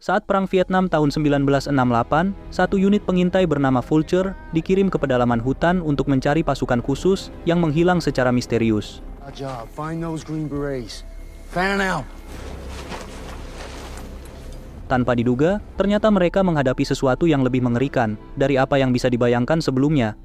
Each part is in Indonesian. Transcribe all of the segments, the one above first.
Saat Perang Vietnam tahun 1968, satu unit pengintai bernama Vulture dikirim ke pedalaman hutan untuk mencari pasukan khusus yang menghilang secara misterius. Tanpa diduga, ternyata mereka menghadapi sesuatu yang lebih mengerikan dari apa yang bisa dibayangkan sebelumnya.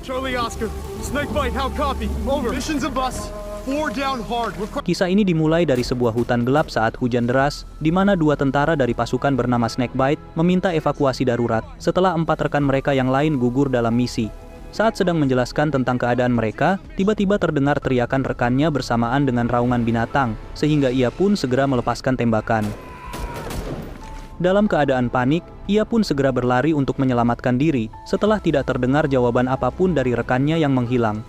Charlie Oscar, Snakebite, how copy? Over. Mission's a bust. 4 down hard. Kisah ini dimulai dari sebuah hutan gelap saat hujan deras, di mana 2 tentara dari pasukan bernama Snakebite meminta evakuasi darurat setelah 4 rekan mereka yang lain gugur dalam misi. Saat sedang menjelaskan tentang keadaan mereka, tiba-tiba terdengar teriakan rekannya bersamaan dengan raungan binatang, sehingga ia pun segera melepaskan tembakan. Dalam keadaan panik, ia pun segera berlari untuk menyelamatkan diri setelah tidak terdengar jawaban apapun dari rekannya yang menghilang.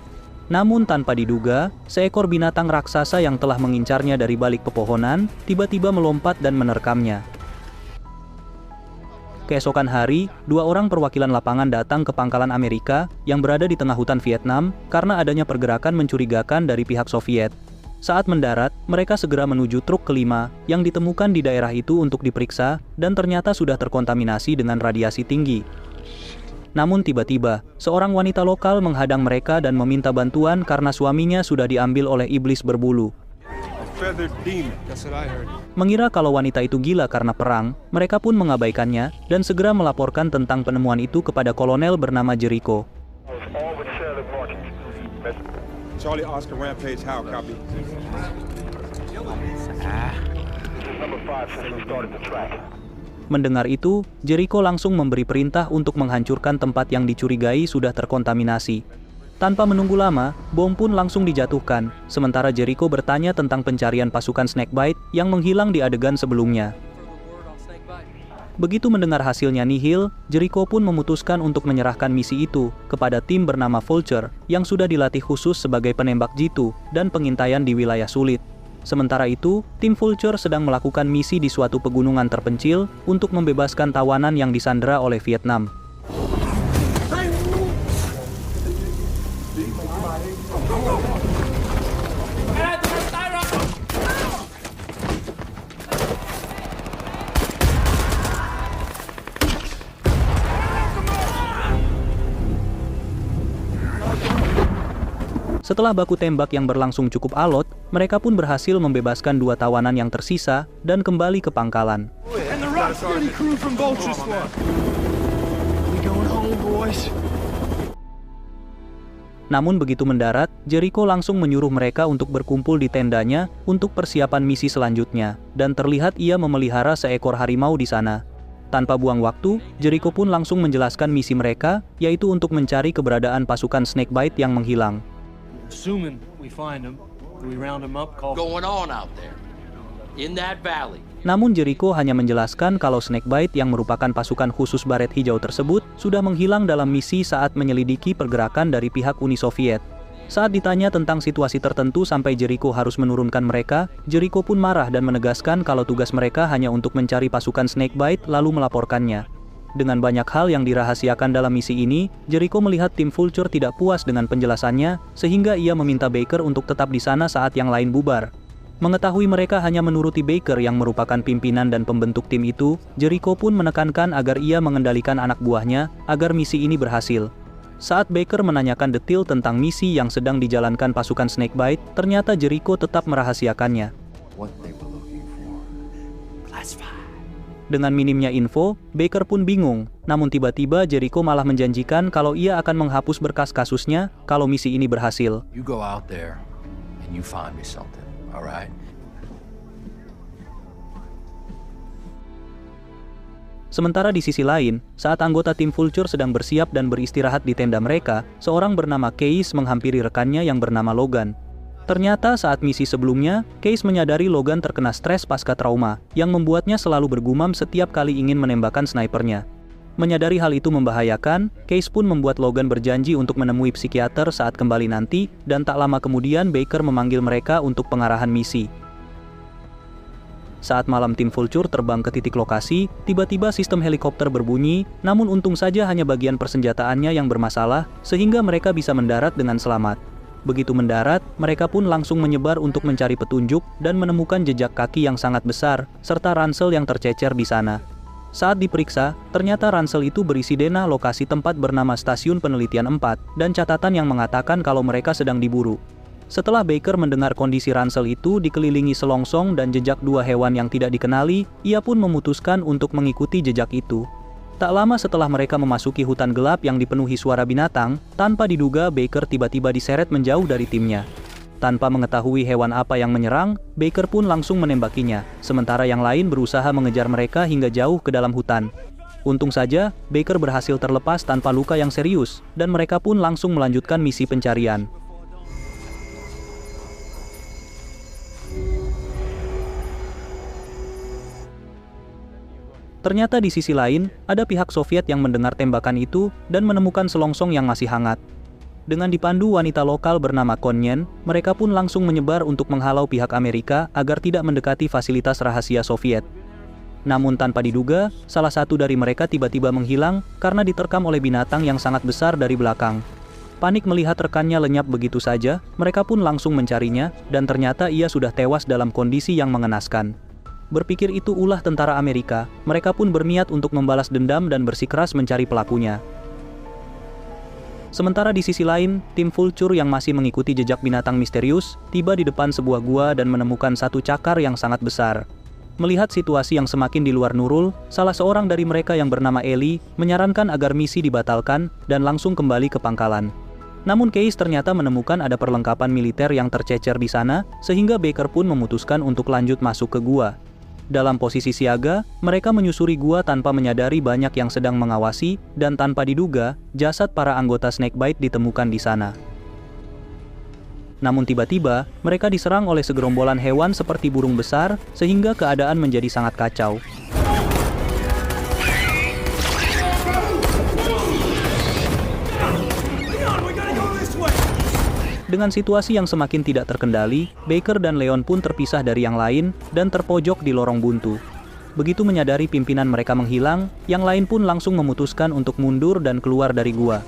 Namun tanpa diduga, seekor binatang raksasa yang telah mengincarnya dari balik pepohonan, tiba-tiba melompat dan menerkamnya. Keesokan hari, 2 orang perwakilan lapangan datang ke pangkalan Amerika yang berada di tengah hutan Vietnam karena adanya pergerakan mencurigakan dari pihak Soviet. Saat mendarat, mereka segera menuju truk kelima yang ditemukan di daerah itu untuk diperiksa dan ternyata sudah terkontaminasi dengan radiasi tinggi. Namun tiba-tiba, seorang wanita lokal menghadang mereka dan meminta bantuan karena suaminya sudah diambil oleh iblis berbulu. Mengira kalau wanita itu gila karena perang, mereka pun mengabaikannya dan segera melaporkan tentang penemuan itu kepada kolonel bernama Jericho. Charlie Oscar Rampage, how copy? Mendengar itu, Jericho langsung memberi perintah untuk menghancurkan tempat yang dicurigai sudah terkontaminasi. Tanpa menunggu lama, bom pun langsung dijatuhkan, sementara Jericho bertanya tentang pencarian pasukan Snakebite yang menghilang di adegan sebelumnya. Begitu mendengar hasilnya nihil, Jericho pun memutuskan untuk menyerahkan misi itu kepada tim bernama Vulture yang sudah dilatih khusus sebagai penembak jitu dan pengintaian di wilayah sulit. Sementara itu, tim Vulture sedang melakukan misi di suatu pegunungan terpencil untuk membebaskan tawanan yang disandera oleh Vietnam. Setelah baku tembak yang berlangsung cukup alot, mereka pun berhasil membebaskan 2 tawanan yang tersisa dan kembali ke pangkalan. Namun begitu mendarat, Jericho langsung menyuruh mereka untuk berkumpul di tendanya untuk persiapan misi selanjutnya, dan terlihat ia memelihara seekor harimau di sana. Tanpa buang waktu, Jericho pun langsung menjelaskan misi mereka, yaitu untuk mencari keberadaan pasukan Snakebite yang menghilang. Assuming we find them, we round them up, call going on out there in that valley. Namun Jericho hanya menjelaskan kalau Snakebite yang merupakan pasukan khusus baret hijau tersebut sudah menghilang dalam misi saat menyelidiki pergerakan dari pihak Uni Soviet. Saat ditanya tentang situasi tertentu sampai Jericho harus menurunkan mereka, Jericho pun marah dan menegaskan kalau tugas mereka hanya untuk mencari pasukan Snakebite lalu melaporkannya. Dengan banyak hal yang dirahasiakan dalam misi ini, Jericho melihat tim Vulture tidak puas dengan penjelasannya, sehingga ia meminta Baker untuk tetap di sana saat yang lain bubar. Mengetahui mereka hanya menuruti Baker yang merupakan pimpinan dan pembentuk tim itu, Jericho pun menekankan agar ia mengendalikan anak buahnya agar misi ini berhasil. Saat Baker menanyakan detail tentang misi yang sedang dijalankan pasukan Snakebite, ternyata Jericho tetap merahasiakannya. Dengan minimnya info, Baker pun bingung. Namun tiba-tiba Jericho malah menjanjikan kalau ia akan menghapus berkas kasusnya kalau misi ini berhasil. You go out there and you find me something, all right? Sementara di sisi lain, saat anggota tim Vulture sedang bersiap dan beristirahat di tenda mereka, seorang bernama Case menghampiri rekannya yang bernama Logan. Ternyata saat misi sebelumnya, Case menyadari Logan terkena stres pasca trauma, yang membuatnya selalu bergumam setiap kali ingin menembakkan snipernya. Menyadari hal itu membahayakan, Case pun membuat Logan berjanji untuk menemui psikiater saat kembali nanti, dan tak lama kemudian Baker memanggil mereka untuk pengarahan misi. Saat malam tim Vulture terbang ke titik lokasi, tiba-tiba sistem helikopter berbunyi, namun untung saja hanya bagian persenjataannya yang bermasalah, sehingga mereka bisa mendarat dengan selamat. Begitu mendarat, mereka pun langsung menyebar untuk mencari petunjuk dan menemukan jejak kaki yang sangat besar, serta ransel yang tercecer di sana. Saat diperiksa, ternyata ransel itu berisi DNA lokasi tempat bernama Stasiun Penelitian 4, dan catatan yang mengatakan kalau mereka sedang diburu. Setelah Baker mendengar kondisi ransel itu dikelilingi selongsong dan jejak dua hewan yang tidak dikenali, ia pun memutuskan untuk mengikuti jejak itu. Tak lama setelah mereka memasuki hutan gelap yang dipenuhi suara binatang, tanpa diduga Baker tiba-tiba diseret menjauh dari timnya. Tanpa mengetahui hewan apa yang menyerang, Baker pun langsung menembakinya, sementara yang lain berusaha mengejar mereka hingga jauh ke dalam hutan. Untung saja, Baker berhasil terlepas tanpa luka yang serius, dan mereka pun langsung melanjutkan misi pencarian. Ternyata di sisi lain, ada pihak Soviet yang mendengar tembakan itu dan menemukan selongsong yang masih hangat. Dengan dipandu wanita lokal bernama Konyen, mereka pun langsung menyebar untuk menghalau pihak Amerika agar tidak mendekati fasilitas rahasia Soviet. Namun tanpa diduga, salah satu dari mereka tiba-tiba menghilang karena diterkam oleh binatang yang sangat besar dari belakang. Panik melihat rekannya lenyap begitu saja, mereka pun langsung mencarinya, dan ternyata ia sudah tewas dalam kondisi yang mengenaskan. Berpikir itu ulah tentara Amerika, mereka pun berniat untuk membalas dendam dan bersikeras mencari pelakunya. Sementara di sisi lain, tim Vulture yang masih mengikuti jejak binatang misterius, tiba di depan sebuah gua dan menemukan satu cakar yang sangat besar. Melihat situasi yang semakin di luar Nurul, salah seorang dari mereka yang bernama Ellie, menyarankan agar misi dibatalkan dan langsung kembali ke pangkalan. Namun Case ternyata menemukan ada perlengkapan militer yang tercecer di sana, sehingga Baker pun memutuskan untuk lanjut masuk ke gua. Dalam posisi siaga, mereka menyusuri gua tanpa menyadari banyak yang sedang mengawasi, dan tanpa diduga, jasad para anggota Snakebite ditemukan di sana. Namun tiba-tiba, mereka diserang oleh segerombolan hewan seperti burung besar, sehingga keadaan menjadi sangat kacau. Dengan situasi yang semakin tidak terkendali, Baker dan Leon pun terpisah dari yang lain dan terpojok di lorong buntu. Begitu menyadari pimpinan mereka menghilang, yang lain pun langsung memutuskan untuk mundur dan keluar dari gua.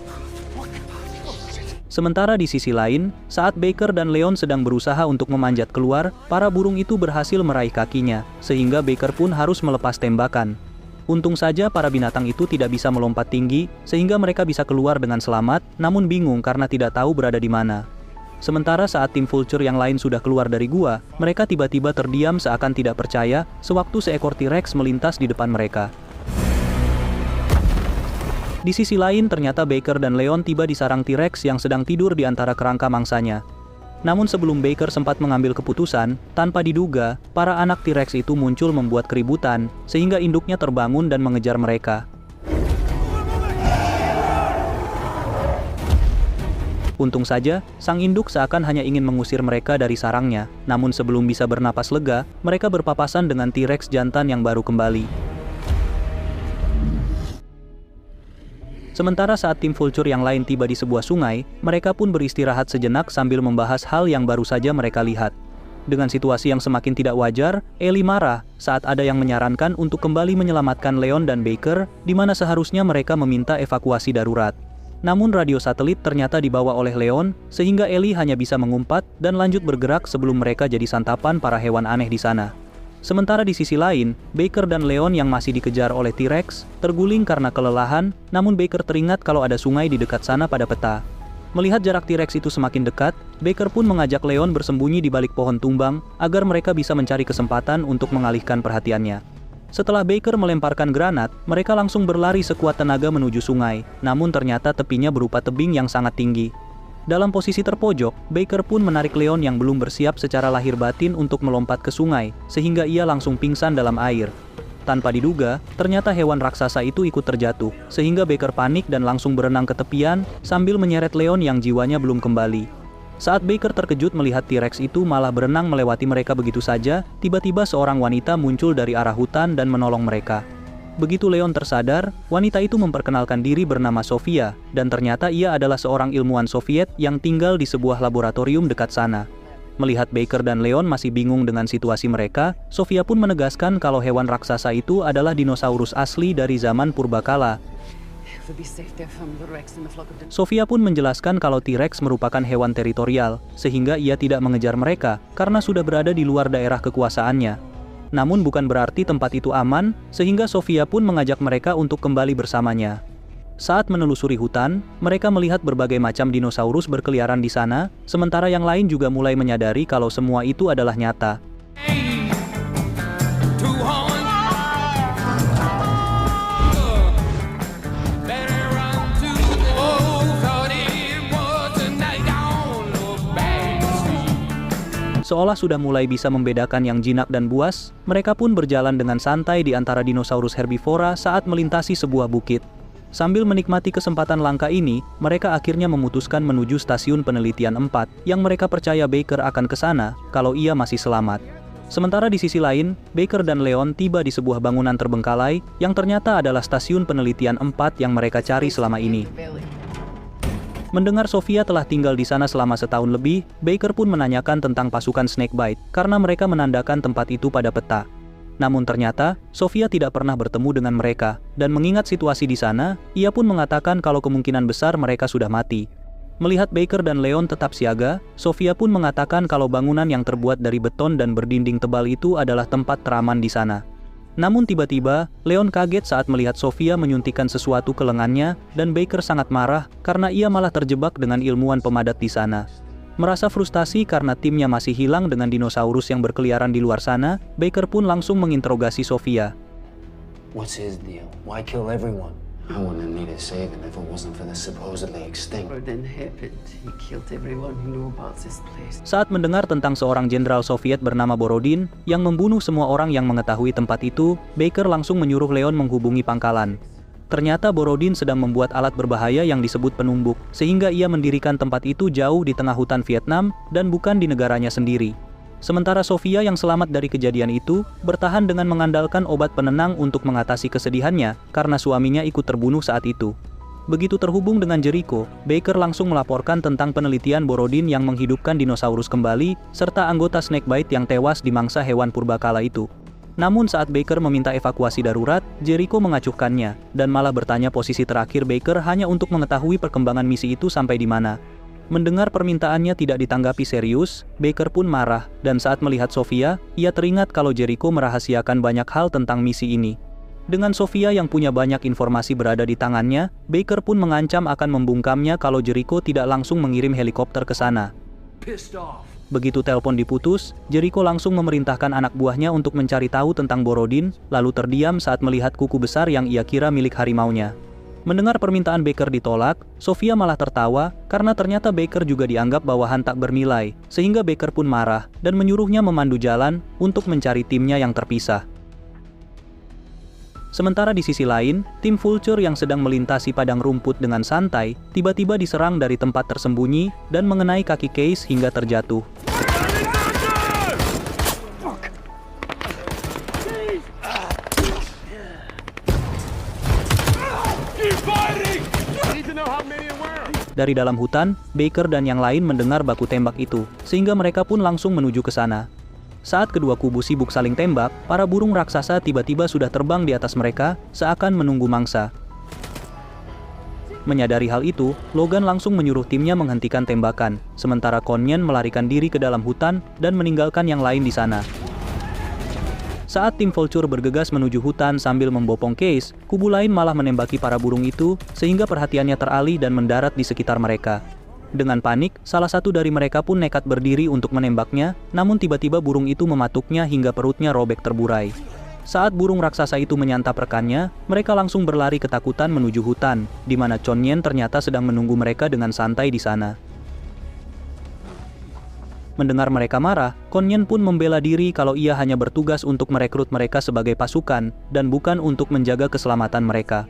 Sementara di sisi lain, saat Baker dan Leon sedang berusaha untuk memanjat keluar, para burung itu berhasil meraih kakinya, sehingga Baker pun harus melepas tembakan. Untung saja para binatang itu tidak bisa melompat tinggi, sehingga mereka bisa keluar dengan selamat, namun bingung karena tidak tahu berada di mana. Sementara saat tim Vulture yang lain sudah keluar dari gua, mereka tiba-tiba terdiam seakan tidak percaya, sewaktu seekor T-Rex melintas di depan mereka. Di sisi lain ternyata Baker dan Leon tiba di sarang T-Rex yang sedang tidur di antara kerangka mangsanya. Namun sebelum Baker sempat mengambil keputusan, tanpa diduga, para anak T-Rex itu muncul membuat keributan, sehingga induknya terbangun dan mengejar mereka. Untung saja, sang induk seakan hanya ingin mengusir mereka dari sarangnya, namun sebelum bisa bernapas lega, mereka berpapasan dengan T-Rex jantan yang baru kembali. Sementara saat tim Vulture yang lain tiba di sebuah sungai, mereka pun beristirahat sejenak sambil membahas hal yang baru saja mereka lihat. Dengan situasi yang semakin tidak wajar, Ellie marah saat ada yang menyarankan untuk kembali menyelamatkan Leon dan Baker, di mana seharusnya mereka meminta evakuasi darurat. Namun radio satelit ternyata dibawa oleh Leon, sehingga Ellie hanya bisa mengumpat dan lanjut bergerak sebelum mereka jadi santapan para hewan aneh di sana. Sementara di sisi lain, Baker dan Leon yang masih dikejar oleh T-Rex, terguling karena kelelahan, namun Baker teringat kalau ada sungai di dekat sana pada peta. Melihat jarak T-Rex itu semakin dekat, Baker pun mengajak Leon bersembunyi di balik pohon tumbang, agar mereka bisa mencari kesempatan untuk mengalihkan perhatiannya. Setelah Baker melemparkan granat, mereka langsung berlari sekuat tenaga menuju sungai, namun ternyata tepinya berupa tebing yang sangat tinggi. Dalam posisi terpojok, Baker pun menarik Leon yang belum bersiap secara lahir batin untuk melompat ke sungai, sehingga ia langsung pingsan dalam air. Tanpa diduga, ternyata hewan raksasa itu ikut terjatuh, sehingga Baker panik dan langsung berenang ke tepian, sambil menyeret Leon yang jiwanya belum kembali. Saat Baker terkejut melihat T-Rex itu malah berenang melewati mereka begitu saja, tiba-tiba seorang wanita muncul dari arah hutan dan menolong mereka. Begitu Leon tersadar, wanita itu memperkenalkan diri bernama Sofia, dan ternyata ia adalah seorang ilmuwan Soviet yang tinggal di sebuah laboratorium dekat sana. Melihat Baker dan Leon masih bingung dengan situasi mereka, Sofia pun menegaskan kalau hewan raksasa itu adalah dinosaurus asli dari zaman purbakala. Sofia pun menjelaskan kalau T-Rex merupakan hewan teritorial, sehingga ia tidak mengejar mereka karena sudah berada di luar daerah kekuasaannya. Namun bukan berarti tempat itu aman, sehingga Sofia pun mengajak mereka untuk kembali bersamanya. Saat menelusuri hutan, mereka melihat berbagai macam dinosaurus berkeliaran di sana, sementara yang lain juga mulai menyadari kalau semua itu adalah nyata. Seolah sudah mulai bisa membedakan yang jinak dan buas, mereka pun berjalan dengan santai di antara dinosaurus herbivora saat melintasi sebuah bukit. Sambil menikmati kesempatan langka ini, mereka akhirnya memutuskan menuju stasiun penelitian 4, yang mereka percaya Baker akan ke sana kalau ia masih selamat. Sementara di sisi lain, Baker dan Leon tiba di sebuah bangunan terbengkalai yang ternyata adalah stasiun penelitian 4 yang mereka cari selama ini. Mendengar Sofia telah tinggal di sana selama setahun lebih, Baker pun menanyakan tentang pasukan Snakebite karena mereka menandakan tempat itu pada peta. Namun ternyata, Sofia tidak pernah bertemu dengan mereka, dan mengingat situasi di sana, ia pun mengatakan kalau kemungkinan besar mereka sudah mati. Melihat Baker dan Leon tetap siaga, Sofia pun mengatakan kalau bangunan yang terbuat dari beton dan berdinding tebal itu adalah tempat teraman di sana. Namun tiba-tiba, Leon kaget saat melihat Sofia menyuntikkan sesuatu ke lengannya, dan Baker sangat marah karena ia malah terjebak dengan ilmuwan pemadat di sana. Merasa frustasi karena timnya masih hilang dengan dinosaurus yang berkeliaran di luar sana, Baker pun langsung menginterogasi Sofia. What's his deal? Why kill everyone? I wouldn't have needed saving if it wasn't for the supposedly extinct. Then happened. He killed everyone who knew about this place. Saat mendengar tentang seorang jenderal Soviet bernama Borodin yang membunuh semua orang yang mengetahui tempat itu, Baker langsung menyuruh Leon menghubungi pangkalan. Ternyata Borodin sedang membuat alat berbahaya yang disebut penumbuk, sehingga ia mendirikan tempat itu jauh di tengah hutan Vietnam dan bukan di negaranya sendiri. Sementara Sofia yang selamat dari kejadian itu, bertahan dengan mengandalkan obat penenang untuk mengatasi kesedihannya karena suaminya ikut terbunuh saat itu. Begitu terhubung dengan Jericho, Baker langsung melaporkan tentang penelitian Borodin yang menghidupkan dinosaurus kembali, serta anggota Snakebite yang tewas di mangsa hewan purbakala itu. Namun saat Baker meminta evakuasi darurat, Jericho mengacuhkannya, dan malah bertanya posisi terakhir Baker hanya untuk mengetahui perkembangan misi itu sampai di mana. Mendengar permintaannya tidak ditanggapi serius, Baker pun marah, dan saat melihat Sofia, ia teringat kalau Jericho merahasiakan banyak hal tentang misi ini. Dengan Sofia yang punya banyak informasi berada di tangannya, Baker pun mengancam akan membungkamnya kalau Jericho tidak langsung mengirim helikopter ke sana. Begitu telepon diputus, Jericho langsung memerintahkan anak buahnya untuk mencari tahu tentang Borodin, lalu terdiam saat melihat kuku besar yang ia kira milik harimaunya. Mendengar permintaan Baker ditolak, Sofia malah tertawa karena ternyata Baker juga dianggap bawahan tak bernilai, sehingga Baker pun marah dan menyuruhnya memandu jalan untuk mencari timnya yang terpisah. Sementara di sisi lain, tim Vulture yang sedang melintasi padang rumput dengan santai, tiba-tiba diserang dari tempat tersembunyi dan mengenai kaki Case hingga terjatuh. Dari dalam hutan, Baker dan yang lain mendengar baku tembak itu, sehingga mereka pun langsung menuju ke sana. Saat kedua kubu sibuk saling tembak, para burung raksasa tiba-tiba sudah terbang di atas mereka, seakan menunggu mangsa. Menyadari hal itu, Logan langsung menyuruh timnya menghentikan tembakan, sementara Konyen melarikan diri ke dalam hutan dan meninggalkan yang lain di sana. Saat tim Vulture bergegas menuju hutan sambil membopong Case, kubu lain malah menembaki para burung itu, sehingga perhatiannya teralih dan mendarat di sekitar mereka. Dengan panik, salah satu dari mereka pun nekat berdiri untuk menembaknya, namun tiba-tiba burung itu mematuknya hingga perutnya robek terburai. Saat burung raksasa itu menyantap rekannya, mereka langsung berlari ketakutan menuju hutan, di mana Chonyen ternyata sedang menunggu mereka dengan santai di sana. Mendengar mereka marah, Konyen pun membela diri kalau ia hanya bertugas untuk merekrut mereka sebagai pasukan, dan bukan untuk menjaga keselamatan mereka.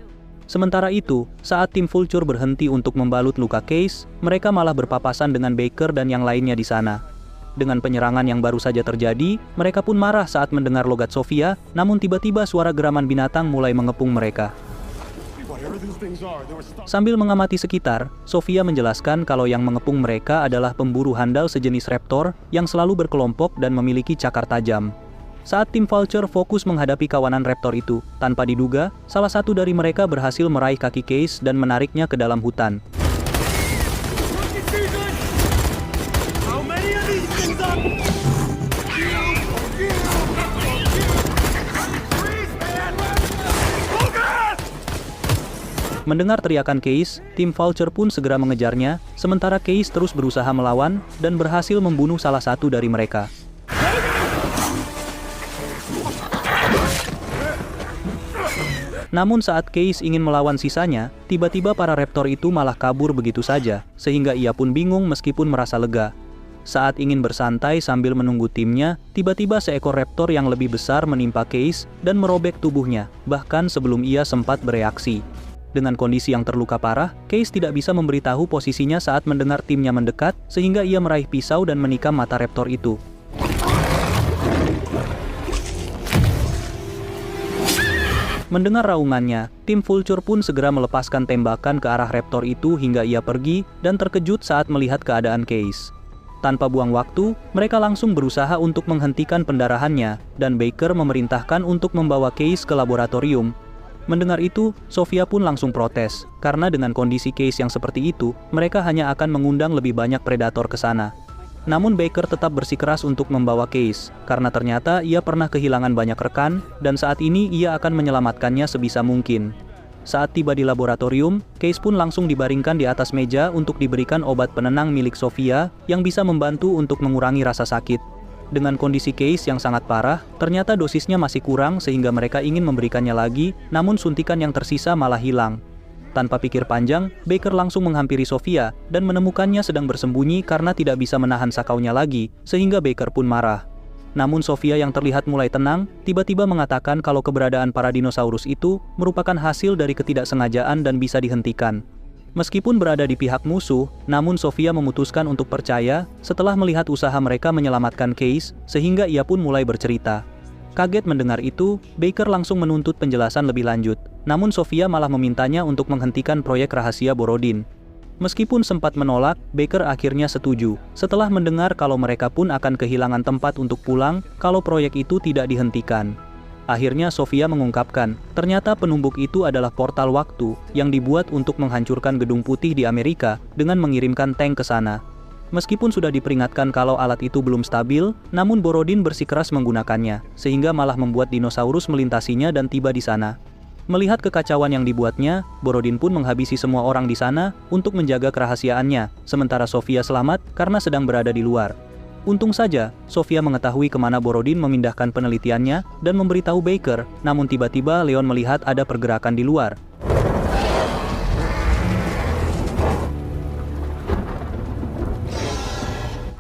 Sementara itu, saat tim Vulture berhenti untuk membalut luka Case, mereka malah berpapasan dengan Baker dan yang lainnya di sana. Dengan penyerangan yang baru saja terjadi, mereka pun marah saat mendengar logat Sofia, namun tiba-tiba suara geraman binatang mulai mengepung mereka. Whatever these things are, they were stuck. Sambil mengamati sekitar, Sofia menjelaskan kalau yang mengepung mereka adalah pemburu handal sejenis raptor yang selalu berkelompok dan memiliki cakar tajam. Saat tim Vulture fokus menghadapi kawanan raptor itu, tanpa diduga, salah satu dari mereka berhasil meraih kaki Case dan menariknya ke dalam hutan. How many of these things are? Mendengar teriakan Case, tim Vulture pun segera mengejarnya, sementara Case terus berusaha melawan dan berhasil membunuh salah satu dari mereka. Namun saat Case ingin melawan sisanya, tiba-tiba para raptor itu malah kabur begitu saja, sehingga ia pun bingung meskipun merasa lega. Saat ingin bersantai sambil menunggu timnya, tiba-tiba seekor raptor yang lebih besar menimpa Case dan merobek tubuhnya, bahkan sebelum ia sempat bereaksi. Dengan kondisi yang terluka parah, Case tidak bisa memberitahu posisinya saat mendengar timnya mendekat, sehingga ia meraih pisau dan menikam mata raptor itu. Mendengar raungannya, tim Vulture pun segera melepaskan tembakan ke arah raptor itu hingga ia pergi dan terkejut saat melihat keadaan Case. Tanpa buang waktu, mereka langsung berusaha untuk menghentikan pendarahannya, dan Baker memerintahkan untuk membawa Case ke laboratorium. Mendengar itu, Sofia pun langsung protes, karena dengan kondisi Case yang seperti itu, mereka hanya akan mengundang lebih banyak predator ke sana. Namun Baker tetap bersikeras untuk membawa Case, karena ternyata ia pernah kehilangan banyak rekan, dan saat ini ia akan menyelamatkannya sebisa mungkin. Saat tiba di laboratorium, Case pun langsung dibaringkan di atas meja untuk diberikan obat penenang milik Sofia, yang bisa membantu untuk mengurangi rasa sakit. Dengan kondisi Case yang sangat parah, ternyata dosisnya masih kurang sehingga mereka ingin memberikannya lagi, namun suntikan yang tersisa malah hilang. Tanpa pikir panjang, Baker langsung menghampiri Sofia dan menemukannya sedang bersembunyi karena tidak bisa menahan sakaunya lagi, sehingga Baker pun marah. Namun Sofia yang terlihat mulai tenang, tiba-tiba mengatakan kalau keberadaan para dinosaurus itu merupakan hasil dari ketidaksengajaan dan bisa dihentikan. Meskipun berada di pihak musuh, namun Sofia memutuskan untuk percaya setelah melihat usaha mereka menyelamatkan Case, sehingga ia pun mulai bercerita. Kaget mendengar itu, Baker langsung menuntut penjelasan lebih lanjut. Namun Sofia malah memintanya untuk menghentikan proyek rahasia Borodin. Meskipun sempat menolak, Baker akhirnya setuju, setelah mendengar kalau mereka pun akan kehilangan tempat untuk pulang kalau proyek itu tidak dihentikan. Akhirnya Sofia mengungkapkan, ternyata penumbuk itu adalah portal waktu yang dibuat untuk menghancurkan Gedung Putih di Amerika dengan mengirimkan tank ke sana. Meskipun sudah diperingatkan kalau alat itu belum stabil, namun Borodin bersikeras menggunakannya, sehingga malah membuat dinosaurus melintasinya dan tiba di sana. Melihat kekacauan yang dibuatnya, Borodin pun menghabisi semua orang di sana untuk menjaga kerahasiaannya, sementara Sofia selamat karena sedang berada di luar. Untung saja, Sofia mengetahui kemana Borodin memindahkan penelitiannya dan memberitahu Baker, namun tiba-tiba Leon melihat ada pergerakan di luar.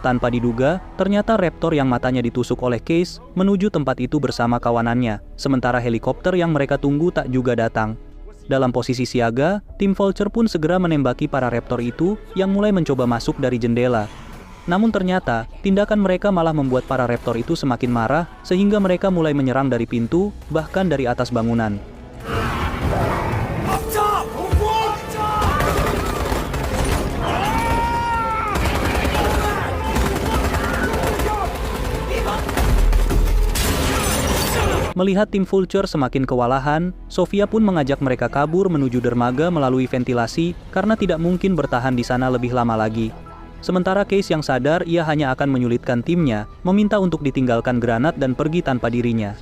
Tanpa diduga, ternyata raptor yang matanya ditusuk oleh Case menuju tempat itu bersama kawanannya, sementara helikopter yang mereka tunggu tak juga datang. Dalam posisi siaga, tim Vulture pun segera menembaki para raptor itu yang mulai mencoba masuk dari jendela. Namun ternyata, tindakan mereka malah membuat para raptor itu semakin marah, sehingga mereka mulai menyerang dari pintu, bahkan dari atas bangunan. Melihat tim Vulture semakin kewalahan, Sofia pun mengajak mereka kabur menuju dermaga melalui ventilasi karena tidak mungkin bertahan di sana lebih lama lagi. Sementara Case yang sadar ia hanya akan menyulitkan timnya, meminta untuk ditinggalkan granat dan pergi tanpa dirinya.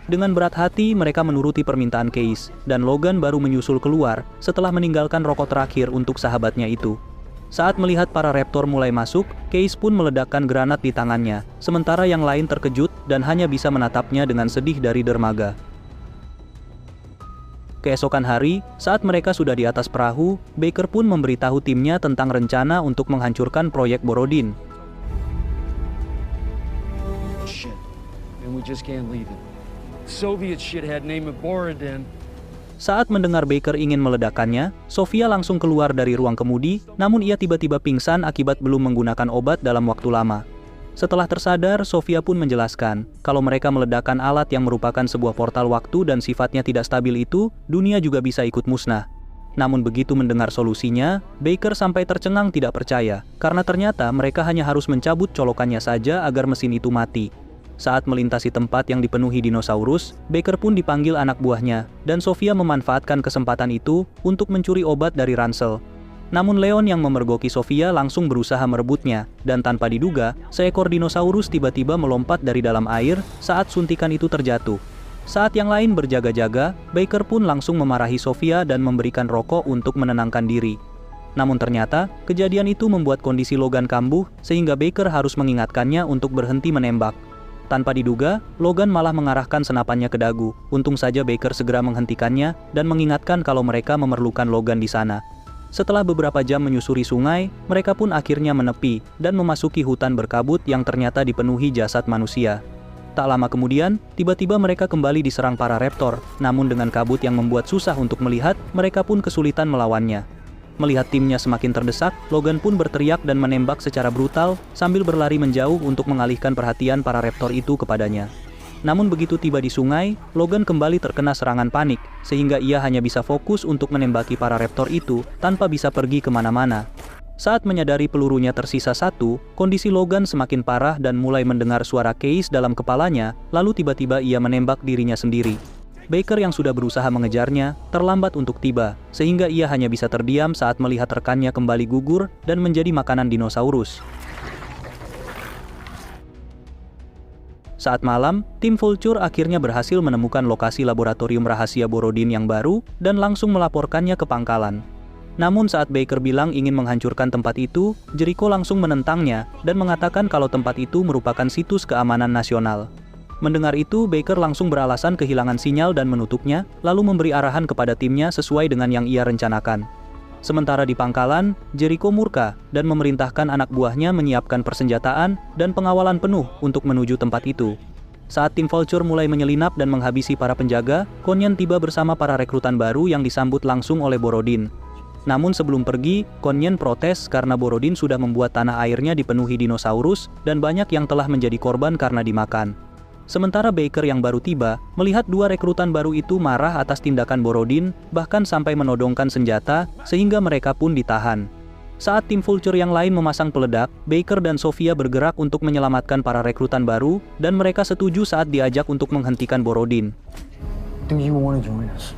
Dengan berat hati mereka menuruti permintaan Case, dan Logan baru menyusul keluar setelah meninggalkan rokok terakhir untuk sahabatnya itu. Saat melihat para raptor mulai masuk, Case pun meledakkan granat di tangannya, sementara yang lain terkejut dan hanya bisa menatapnya dengan sedih dari dermaga. Keesokan hari, saat mereka sudah di atas perahu, Baker pun memberitahu timnya tentang rencana untuk menghancurkan proyek Borodin. Shit. And we just can't leave it. Soviet shithead named it Borodin. Saat mendengar Baker ingin meledakannya, Sofia langsung keluar dari ruang kemudi, namun ia tiba-tiba pingsan akibat belum menggunakan obat dalam waktu lama. Setelah tersadar, Sofia pun menjelaskan, kalau mereka meledakkan alat yang merupakan sebuah portal waktu dan sifatnya tidak stabil itu, dunia juga bisa ikut musnah. Namun begitu mendengar solusinya, Baker sampai tercengang tidak percaya, karena ternyata mereka hanya harus mencabut colokannya saja agar mesin itu mati. Saat melintasi tempat yang dipenuhi dinosaurus, Baker pun dipanggil anak buahnya, dan Sofia memanfaatkan kesempatan itu untuk mencuri obat dari ransel. Namun Leon yang memergoki Sofia langsung berusaha merebutnya, dan tanpa diduga, seekor dinosaurus tiba-tiba melompat dari dalam air saat suntikan itu terjatuh. Saat yang lain berjaga-jaga, Baker pun langsung memarahi Sofia dan memberikan rokok untuk menenangkan diri. Namun ternyata, kejadian itu membuat kondisi Logan kambuh, sehingga Baker harus mengingatkannya untuk berhenti menembak. Tanpa diduga, Logan malah mengarahkan senapannya ke dagu. Untung saja Baker segera menghentikannya dan mengingatkan kalau mereka memerlukan Logan di sana. Setelah beberapa jam menyusuri sungai, mereka pun akhirnya menepi dan memasuki hutan berkabut yang ternyata dipenuhi jasad manusia. Tak lama kemudian, tiba-tiba mereka kembali diserang para raptor, namun dengan kabut yang membuat susah untuk melihat, mereka pun kesulitan melawannya. Melihat timnya semakin terdesak, Logan pun berteriak dan menembak secara brutal sambil berlari menjauh untuk mengalihkan perhatian para raptor itu kepadanya. Namun begitu tiba di sungai, Logan kembali terkena serangan panik, sehingga ia hanya bisa fokus untuk menembaki para raptor itu tanpa bisa pergi kemana-mana. Saat menyadari pelurunya tersisa satu, kondisi Logan semakin parah dan mulai mendengar suara Case dalam kepalanya, lalu tiba-tiba ia menembak dirinya sendiri. Baker yang sudah berusaha mengejarnya, terlambat untuk tiba, sehingga ia hanya bisa terdiam saat melihat rekannya kembali gugur dan menjadi makanan dinosaurus. Saat malam, tim Vulture akhirnya berhasil menemukan lokasi laboratorium rahasia Borodin yang baru dan langsung melaporkannya ke pangkalan. Namun saat Baker bilang ingin menghancurkan tempat itu, Jericho langsung menentangnya dan mengatakan kalau tempat itu merupakan situs keamanan nasional. Mendengar itu, Baker langsung beralasan kehilangan sinyal dan menutupnya, lalu memberi arahan kepada timnya sesuai dengan yang ia rencanakan. Sementara di pangkalan, Jericho murka dan memerintahkan anak buahnya menyiapkan persenjataan dan pengawalan penuh untuk menuju tempat itu. Saat tim Vulture mulai menyelinap dan menghabisi para penjaga, Konyen tiba bersama para rekrutan baru yang disambut langsung oleh Borodin. Namun sebelum pergi, Konyen protes karena Borodin sudah membuat tanah airnya dipenuhi dinosaurus dan banyak yang telah menjadi korban karena dimakan. Sementara Baker yang baru tiba, melihat dua rekrutan baru itu marah atas tindakan Borodin, bahkan sampai menodongkan senjata, sehingga mereka pun ditahan. Saat tim Vulture yang lain memasang peledak, Baker dan Sofia bergerak untuk menyelamatkan para rekrutan baru, dan mereka setuju saat diajak untuk menghentikan Borodin. Do you want to join us?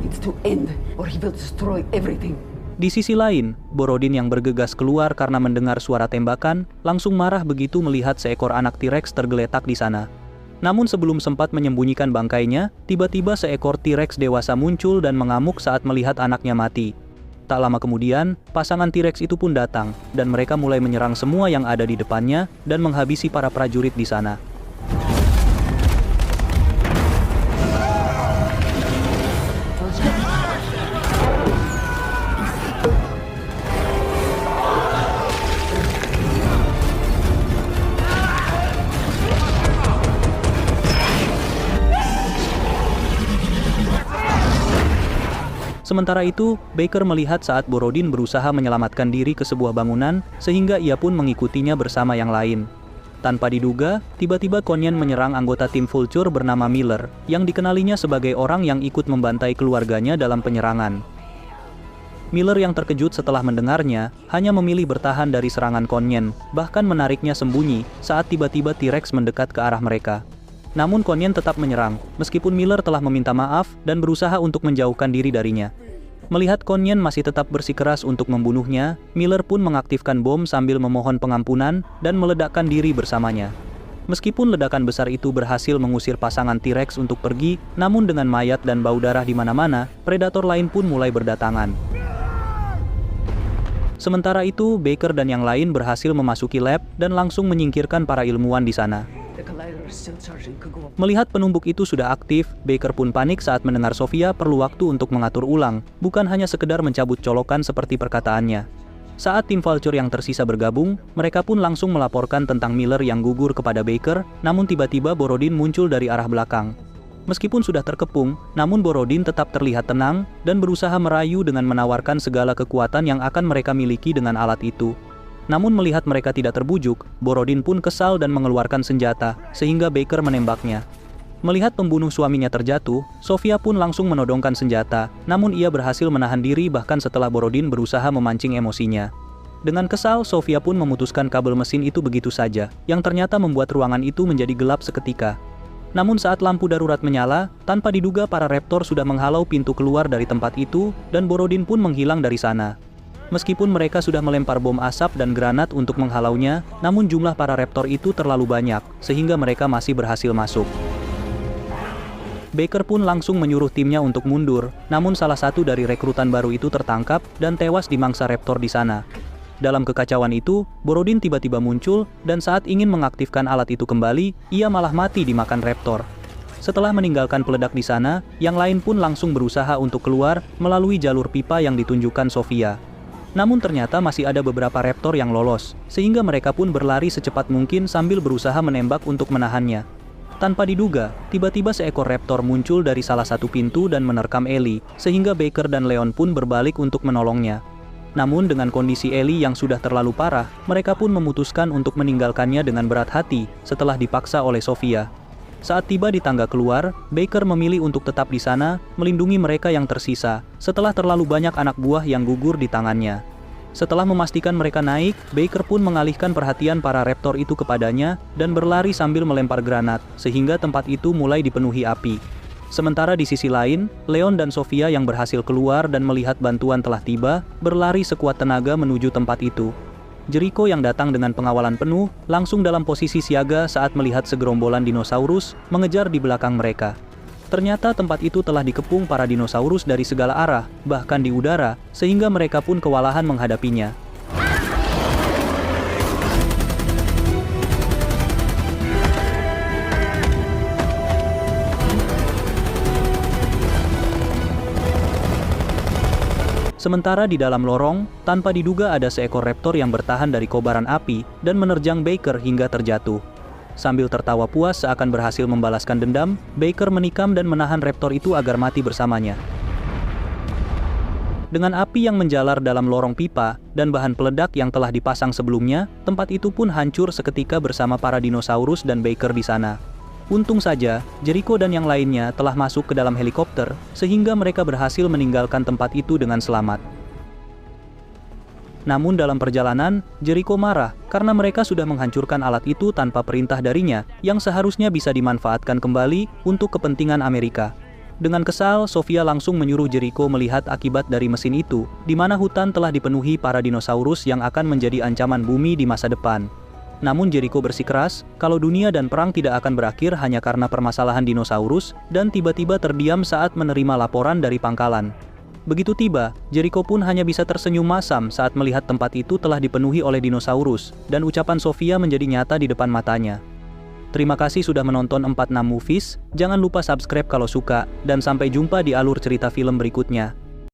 It's to end, or he will destroy everything. Di sisi lain, Borodin yang bergegas keluar karena mendengar suara tembakan, langsung marah begitu melihat seekor anak T-Rex tergeletak di sana. Namun sebelum sempat menyembunyikan bangkainya, tiba-tiba seekor T-Rex dewasa muncul dan mengamuk saat melihat anaknya mati. Tak lama kemudian, pasangan T-Rex itu pun datang, dan mereka mulai menyerang semua yang ada di depannya dan menghabisi para prajurit di sana. Sementara itu, Baker melihat saat Borodin berusaha menyelamatkan diri ke sebuah bangunan, sehingga ia pun mengikutinya bersama yang lain. Tanpa diduga, tiba-tiba Konyen menyerang anggota tim Vulture bernama Miller, yang dikenalinya sebagai orang yang ikut membantai keluarganya dalam penyerangan. Miller yang terkejut setelah mendengarnya, hanya memilih bertahan dari serangan Konyen, bahkan menariknya sembunyi saat tiba-tiba T-Rex mendekat ke arah mereka. Namun Konyen tetap menyerang, meskipun Miller telah meminta maaf dan berusaha untuk menjauhkan diri darinya. Melihat Konyen masih tetap bersikeras untuk membunuhnya, Miller pun mengaktifkan bom sambil memohon pengampunan dan meledakkan diri bersamanya. Meskipun ledakan besar itu berhasil mengusir pasangan T-Rex untuk pergi, namun dengan mayat dan bau darah di mana-mana, predator lain pun mulai berdatangan. Sementara itu, Baker dan yang lain berhasil memasuki lab dan langsung menyingkirkan para ilmuwan di sana. Melihat penumbuk itu sudah aktif, Baker pun panik saat mendengar Sofia perlu waktu untuk mengatur ulang, bukan hanya sekedar mencabut colokan seperti perkataannya. Saat tim Vulture yang tersisa bergabung, mereka pun langsung melaporkan tentang Miller yang gugur kepada Baker, namun tiba-tiba Borodin muncul dari arah belakang. Meskipun sudah terkepung, namun Borodin tetap terlihat tenang dan berusaha merayu dengan menawarkan segala kekuatan yang akan mereka miliki dengan alat itu. Namun melihat mereka tidak terbujuk, Borodin pun kesal dan mengeluarkan senjata, sehingga Baker menembaknya. Melihat pembunuh suaminya terjatuh, Sofia pun langsung menodongkan senjata, namun ia berhasil menahan diri bahkan setelah Borodin berusaha memancing emosinya. Dengan kesal, Sofia pun memutuskan kabel mesin itu begitu saja, yang ternyata membuat ruangan itu menjadi gelap seketika. Namun saat lampu darurat menyala, tanpa diduga para raptor sudah menghalau pintu keluar dari tempat itu, dan Borodin pun menghilang dari sana. Meskipun mereka sudah melempar bom asap dan granat untuk menghalaunya, namun jumlah para raptor itu terlalu banyak, sehingga mereka masih berhasil masuk. Baker pun langsung menyuruh timnya untuk mundur, namun salah satu dari rekrutan baru itu tertangkap dan tewas dimangsa raptor di sana. Dalam kekacauan itu, Borodin tiba-tiba muncul, dan saat ingin mengaktifkan alat itu kembali, ia malah mati dimakan raptor. Setelah meninggalkan peledak di sana, yang lain pun langsung berusaha untuk keluar melalui jalur pipa yang ditunjukkan Sofia. Namun ternyata masih ada beberapa raptor yang lolos, sehingga mereka pun berlari secepat mungkin sambil berusaha menembak untuk menahannya. Tanpa diduga, tiba-tiba seekor raptor muncul dari salah satu pintu dan menerkam Ellie, sehingga Baker dan Leon pun berbalik untuk menolongnya. Namun dengan kondisi Ellie yang sudah terlalu parah, mereka pun memutuskan untuk meninggalkannya dengan berat hati setelah dipaksa oleh Sofia. Saat tiba di tangga keluar, Baker memilih untuk tetap di sana, melindungi mereka yang tersisa, setelah terlalu banyak anak buah yang gugur di tangannya. Setelah memastikan mereka naik, Baker pun mengalihkan perhatian para raptor itu kepadanya dan berlari sambil melempar granat, sehingga tempat itu mulai dipenuhi api. Sementara di sisi lain, Leon dan Sofia yang berhasil keluar dan melihat bantuan telah tiba, berlari sekuat tenaga menuju tempat itu. Jericho yang datang dengan pengawalan penuh, langsung dalam posisi siaga saat melihat segerombolan dinosaurus mengejar di belakang mereka. Ternyata tempat itu telah dikepung para dinosaurus dari segala arah, bahkan di udara, sehingga mereka pun kewalahan menghadapinya. Sementara di dalam lorong, tanpa diduga ada seekor raptor yang bertahan dari kobaran api dan menerjang Baker hingga terjatuh. Sambil tertawa puas seakan berhasil membalaskan dendam, Baker menikam dan menahan raptor itu agar mati bersamanya. Dengan api yang menjalar dalam lorong pipa dan bahan peledak yang telah dipasang sebelumnya, tempat itu pun hancur seketika bersama para dinosaurus dan Baker di sana. Untung saja, Jericho dan yang lainnya telah masuk ke dalam helikopter, sehingga mereka berhasil meninggalkan tempat itu dengan selamat. Namun dalam perjalanan, Jericho marah karena mereka sudah menghancurkan alat itu tanpa perintah darinya, yang seharusnya bisa dimanfaatkan kembali untuk kepentingan Amerika. Dengan kesal, Sofia langsung menyuruh Jericho melihat akibat dari mesin itu, di mana hutan telah dipenuhi para dinosaurus yang akan menjadi ancaman bumi di masa depan. Namun Jericho bersikeras kalau dunia dan perang tidak akan berakhir hanya karena permasalahan dinosaurus, dan tiba-tiba terdiam saat menerima laporan dari pangkalan. Begitu tiba, Jericho pun hanya bisa tersenyum masam saat melihat tempat itu telah dipenuhi oleh dinosaurus, dan ucapan Sofia menjadi nyata di depan matanya. Terima kasih sudah menonton 46 Movies, jangan lupa subscribe kalau suka, dan sampai jumpa di alur cerita film berikutnya.